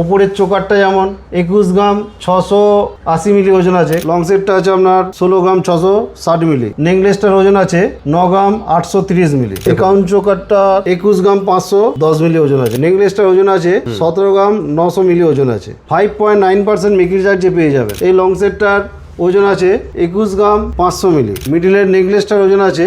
ওপরের চোকারটা যেমন 21 গ্রাম 680 মিলি ওজন আছে। লং সেটটা আছে আপনার 16 গ্রাম 660 মিলি। নেকলেসটার ওজন আছে 9 গ্রাম 830 মিলি। একাউন্ট চোকারটা 21 গ্রাম 510 মিলি ওজন আছে। নেকলেসটার ওজন আছে 17 গ্রাম 900 মিলি ওজন আছে। 5.9% মেকিং চার্জে পেয়ে যাবে। এই লং সেটটার ওজন আছে 21 গ্রাম 500 মিলি। মিডিলের নেকলেসটার ওজন আছে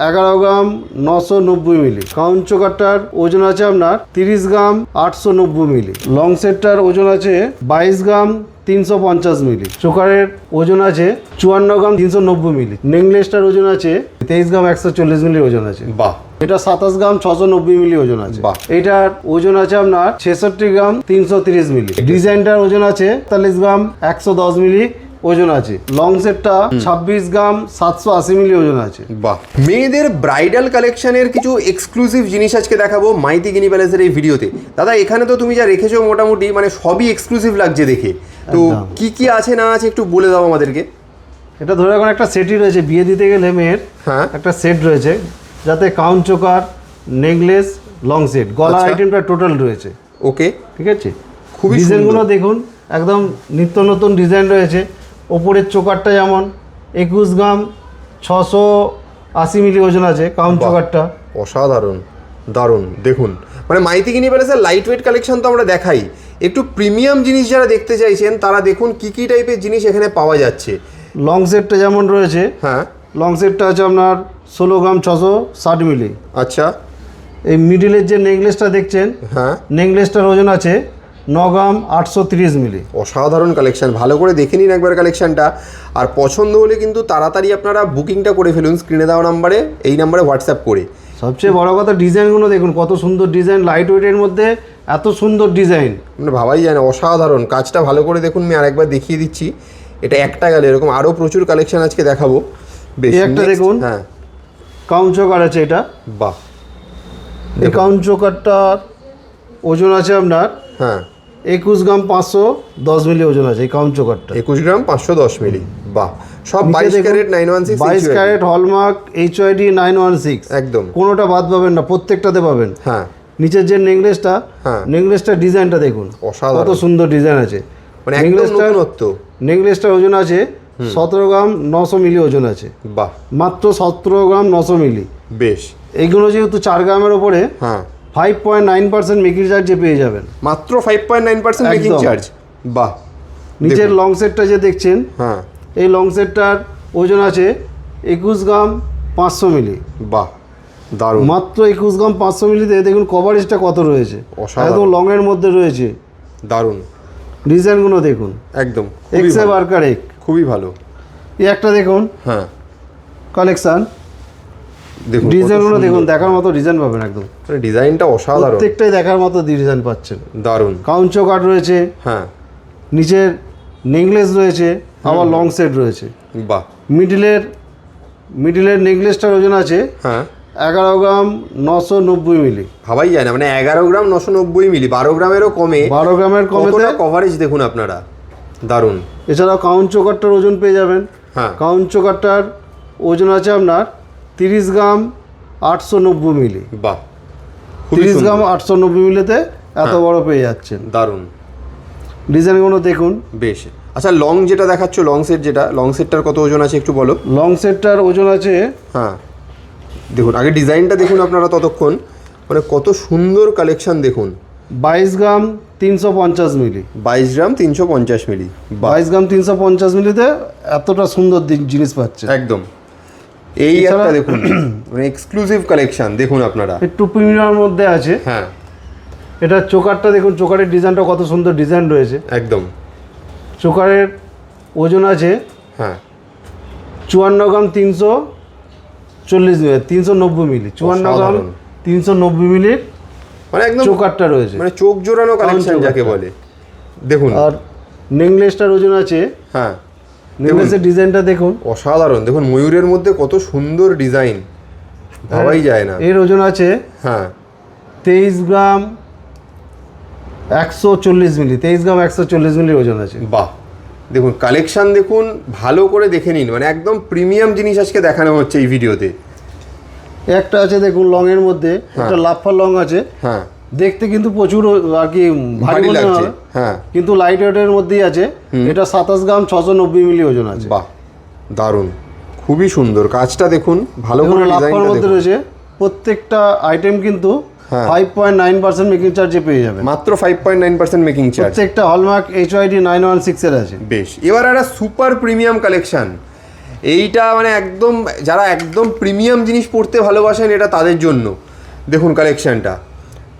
11 গ্রাম 990 মিলি। কাউন্ট চোকারটার ওজন আছে আপনার 30 গ্রাম 890 মিলি। লং সেটটার ওজন আছে 22 গ্রাম 350 মিলি। চোকারের ওজন আছে 54 গ্রাম 390 মিলি। নেকলেসটার ওজন আছে 23 গ্রাম 140 মিলি ওজন আছে। বাহ। এটা 27 গ্রাম 690 মিলি ওজন আছে। বাহ। এটার ওজন আছে আপনার 66 গ্রাম 330 মিলি। ডিজাইনটার ওজন আছে 43 গ্রাম 110 মিলি ওজন আছে। লং সেটটা 26 গ্রাম 780 মিলি ওজন আছে। বাহ। মেয়েদের ব্রাইডাল কালেকশনের কিছু এক্সক্লুসিভ জিনিস আজকে দেখাবো মাইতি গিনি প্যালেসের এই ভিডিওতে। দাদা এখানে তো তুমি যা রেখেছো মোটামুটি মানে সবই এক্সক্লুসিভ লাগছে দেখে, তো কি কি আছে না আছে একটু বলে দাও আমাদেরকে। এটা ধরে এখন একটা সেটই রয়েছে, বিয়ে দিতে গেলে মেয়ের একটা সেট রয়েছে, যাতে count choker, necklace, long set, গলা আইটেমটা টোটাল রয়েছে। ওকে, ঠিক আছে। খুবই ডিজাইনগুলো দেখুন, একদম নিত্য নতুন ডিজাইন রয়েছে। ওপরের চোকারটা যেমন 21 গ্রাম 680 মিলি ওজন আছে কাউন্ট চোকারটা। অসাধারণ, দারুণ। দেখুন মানে মাইতি গিনি প্যালেসের লাইট ওয়েট কালেকশন তো আমরা দেখাই, একটু প্রিমিয়াম জিনিস যারা দেখতে চাইছেন তারা দেখুন কি কি টাইপের জিনিস এখানে পাওয়া যাচ্ছে। লং সেটটা যেমন রয়েছে, লং সেটটা আছে আপনার 16 গ্রাম 660 মিলি। আচ্ছা। এই মিডিলের যে নেকলেসটা দেখছেন, নেকলেসটার ওজন আছে 9 গ্রাম 830 মিলি। অসাধারণ কালেকশন, ভালো করে দেখে নিন একবার কালেকশনটা। আর পছন্দ হলে কিন্তু তাড়াতাড়ি আপনারা বুকিংটা করে ফেলুন স্ক্রিনে দেওয়া নাম্বারে, এই নাম্বারে হোয়াটসঅ্যাপ করে। সবচেয়ে বড় কথা ডিজাইনগুলো দেখুন, কত সুন্দর ডিজাইন, লাইট ওয়েটের মধ্যে এত সুন্দর ডিজাইন মানে ভাবাই যায় না। অসাধারণ কাজটা ভালো করে দেখুন, আমি আরেকবার দেখিয়ে দিচ্ছি। এটা একটা গেলে এরকম আরও প্রচুর কালেকশন আজকে দেখাবো। বেশ, একটা দেখুন, কাউন্ট চোকার আছে এটা। বাহ। এই কাউন্ট চোকারটার ওজন আছে আপনার 21 গ্রাম 510 মিলি ওজন আছে। এই কাউন্ট চোকারটা 21 গ্রাম 510 মিলি। বাহ। সব 22 ক্যারেট 916, 22 ক্যারেট হলমার্ক HYD 916, একদম কোনোটা বাদ পাবেন না, প্রত্যেকটাতে পাবেন। নিচের যে নেকলেসটা, নেকলেসটার ডিজাইনটা দেখুন, কত সুন্দর ডিজাইন আছে। মানে নেকলেসটার ওজন আছে 17 গ্রাম 900 মিলি ওজন আছে। বাহ। মাত্র 17 গ্রাম 900 মিলি। বেশ। এইগুলো যেহেতু 4 গ্রামের ওপরে 5.9% মেকিং চার্জে পেয়ে যাবেন। মাত্র 5.9% মেকিং চার্জ। বাহ। নিচের লং সেটটা যে দেখছেন, এই লং সেটটার ওজন আছে 21 গ্রাম 500 মিলি। বাহ, দারুণ। মাত্র 21 গ্রাম 500 মিলিতে দেখুন কভারেজটা কত রয়েছে, একদম লংয়ের মধ্যে রয়েছে। দারুণ ডিজাইনগুলো দেখুন, একদম এক্সে বার্কার এক, খুবই ভালো। এই একটা দেখুন কালেকশন, দেখুন ডিজাইনগুলো দেখুন, দেখার মতো ডিজাইন পাবেন। একদম ডিজাইনটা অসাধারণ, প্রত্যেকটাই দেখার মতো ডিজাইন পাচ্ছেন। দারুণ। কাউন্ট চোকার রয়েছে, নিচের নেকলেস রয়েছে, আবার লং সেট রয়েছে। বাহ। মিডিলের নেকলেসটার ওজন আছে 11 গ্রাম 990 মিলি। ভাবাই যায় না, মানে 11 গ্রাম 990 মিলি, 12 গ্রামেরও কমে, 12 গ্রামের কমে কভারেজ দেখুন আপনারা, দারুণ। এছাড়াও কাউন্ট চোকারটার ওজন পেয়ে যাবেন। কাউন্ট চোকারটার ওজন আছে আপনার 30 গ্রাম 890 মিলি। বাহ। 30 গ্রাম 890 মিলিতে এত বড় পেয়ে যাচ্ছেন। দারুণ ডিজাইনগুলো দেখুন। বেশ। আচ্ছা, লং যেটা দেখাচ্ছ, লং সেট যেটা, লং সেটটার কত ওজন আছে একটু বলো। লং সেটটার ওজন আছে, দেখুন আগে ডিজাইনটা দেখুন আপনারা ততক্ষণ, মানে কত সুন্দর কালেকশন দেখুন। 22 গ্রাম 350 মিলি। 22 গ্রাম 350 মিলি। 22 গ্রাম 350 মিলিতে এতটা সুন্দর জিনিস পাচ্ছে একদম। এই একটা দেখুন, মানে এক্সক্লুসিভ কালেকশন দেখুন আপনারা, একটু প্রিমিয়ামের মধ্যে আছে। এটা চোকারটা দেখুন, চোকারের ডিজাইনটা কত সুন্দর ডিজাইন রয়েছে। একদম। চোকারের ওজন আছে 54 গ্রাম 390 মিলি। 54 গ্রাম 390 মিলির মানে একদম চোকারটা রয়েছে, মানে চোখ জোড়ানো কালেকশন যাকে বলে। দেখুন। আর নেকলেসটার ওজন আছে, নেকলেসের ডিজাইনটা দেখুন, অসাধারণ। দেখুন ময়ূরের মধ্যে কত সুন্দর ডিজাইন, ভাবাই যায় না। এর ওজন আছে 23 গ্রাম 140 মিলি। 23 গ্রাম 140 মিলির ওজন আছে। বাহ। দেখুন কালেকশন দেখুন, ভালো করে দেখে নিন, মানে একদম প্রিমিয়াম জিনিস আজকে দেখানো হচ্ছে এই ভিডিওতে। একটা আছে দেখুন লংয়ের মধ্যে, একটা লাফা লং আছে, দেখতে কিন্তু প্রচুর আর কি ভারী ভারী মনে লাগছে হয়, হ্যাঁ কিন্তু লাইট ওয়েটের মধ্যেই আছে। এটা 27 গ্রাম 690 মিলি ওজন আছে। বাহ দারুণ, খুবই সুন্দর কাজটা দেখুন, ভালো এগুলো করে লাভবার ডিজাইনটা মধ্যে দেখুন। রয়েছে। প্রত্যেকটা আইটেম কিন্তু হ্যাঁ। 5.9% মেকিং চার্জে পেয়ে যাবেন। মাত্র 5.9% মেকিং চার্জ। প্রত্যেকটা হলমার্ক HYD 916 এর আছে। বেশ, এবার একটা সুপার প্রিমিয়াম কালেকশন, এইটা মানে একদম যারা একদম প্রিমিয়াম জিনিস পড়তে ভালোবাসেন এটা তাদের জন্য। দেখুন কালেকশনটা,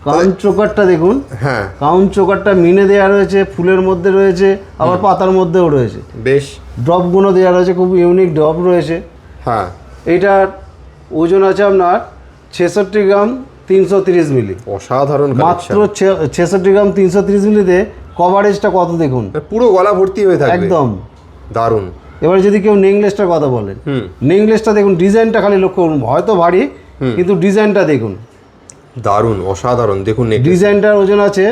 কাউন্ট চোকারটা দেখুন, হ্যাঁ কাউন্ট চোকারটা মিনে দেওয়া রয়েছে, ফুলের মধ্যে রয়েছে, আবার পাতার মধ্যেও রয়েছে। বেশ, ড্রপগুলো দেওয়া রয়েছে, খুব ইউনিক ড্রপ রয়েছে। হ্যাঁ এইটার ওজন আছে আপনার 66 গ্রাম 330 মিলি। অসাধারণ মাত্র কালেকশন, 66 গ্রাম 330 মিলিতে কভারেজটা কত দেখুন, পুরো গলা ভর্তি হয়ে থাকবে একদম দারুণ। এবার যদি কেউ নেকলেসটার কথা বলেন, নেকলেসটা দেখুন, ডিজাইনটা খালি লক্ষ্য করুন, হয়তো ভারী কিন্তু ডিজাইনটা দেখুন, দারুণ অসাধারণ। দেখুন necklace। ডিজাইনটার ওজন আছে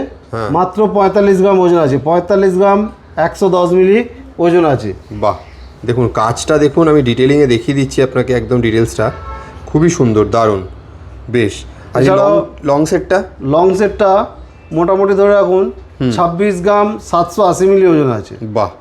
মাত্র 45 গ্রাম ওজন আছে, 45 গ্রাম 110 মিলি ওজন আছে। বাহ, দেখুন কাজটা দেখুন, আমি ডিটেলিংয়ে দেখিয়ে দিচ্ছি আপনাকে একদম ডিটেলসটা, খুবই সুন্দর দারুণ। বেশ, আর এছাড়াও লং সেটটা? লং সেটটা মোটামুটি ধরে রাখুন 26 গ্রাম 780 মিলি ওজন আছে। বাহ,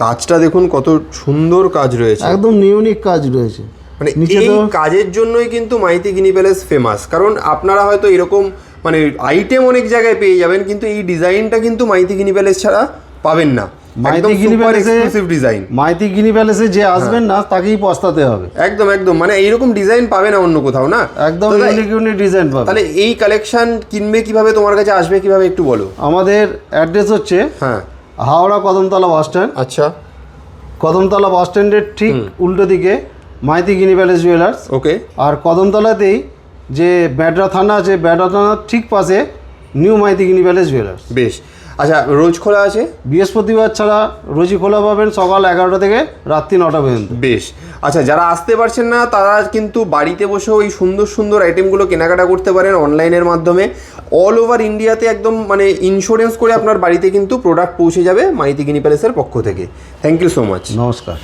কাজটা দেখুন কত সুন্দর কাজ রয়েছে, একদম ইউনিক কাজ রয়েছে। মানে নিচে এই তো কাজের জন্যই কিন্তু মাইতি গিনি প্যালেস ফেমাস, কারণ আপনারা হয়তো এরকম মানে আইটেম অনেক জায়গায় পেয়ে যাবেন, কিন্তু এই ডিজাইনটা কিন্তু মাইতি গিনি প্যালেস ছাড়া পাবেন না। মাইতি গিনি প্যালেসে এক্সক্লুসিভ ডিজাইন, মাইতি গিনি প্যালেসে যে আসবেন না তাকেই পস্তাতে হবে। একদম একদম, মানে এইরকম ডিজাইন পাবে না অন্য কোথাও না। একদম তো ইউনিক ইউনিক ডিজাইন পাবে। তাহলে এই কালেকশন কিনবে কিভাবে, তোমার কাছে আসবে কিভাবে একটু বলো। আমাদের অ্যাড্রেস হচ্ছে হ্যাঁ হাওড়া কদমতলা বাস স্ট্যান্ড। আচ্ছা কদমতলা বাস স্ট্যান্ডের ঠিক উল্টো দিকে মাইতি গিনি প্যালেস জুয়েলার্স। ওকে, আর কদমতলাতেই যে ব্যাডরা থানা আছে, ব্যাডরা থানার ঠিক পাশে নিউ মাইতি গিনি প্যালেস জুয়েলার্স। বেশ, আচ্ছা রোজ খোলা আছে? বৃহস্পতিবার ছাড়া রোজই খোলা পাবেন, সকাল 11টা থেকে রাত্রি 9টা পর্যন্ত। বেশ, আচ্ছা যারা আসতে পারছেন না তারা কিন্তু বাড়িতে বসেও এই সুন্দর সুন্দর আইটেমগুলো কেনাকাটা করতে পারেন অনলাইনের মাধ্যমে। অল ওভার ইন্ডিয়াতে একদম মানে ইন্স্যুরেন্স করে আপনার বাড়িতে কিন্তু প্রোডাক্ট পৌঁছে যাবে মাইতি গিনি প্যালেসের পক্ষ থেকে। Thank you so much. নমস্কার।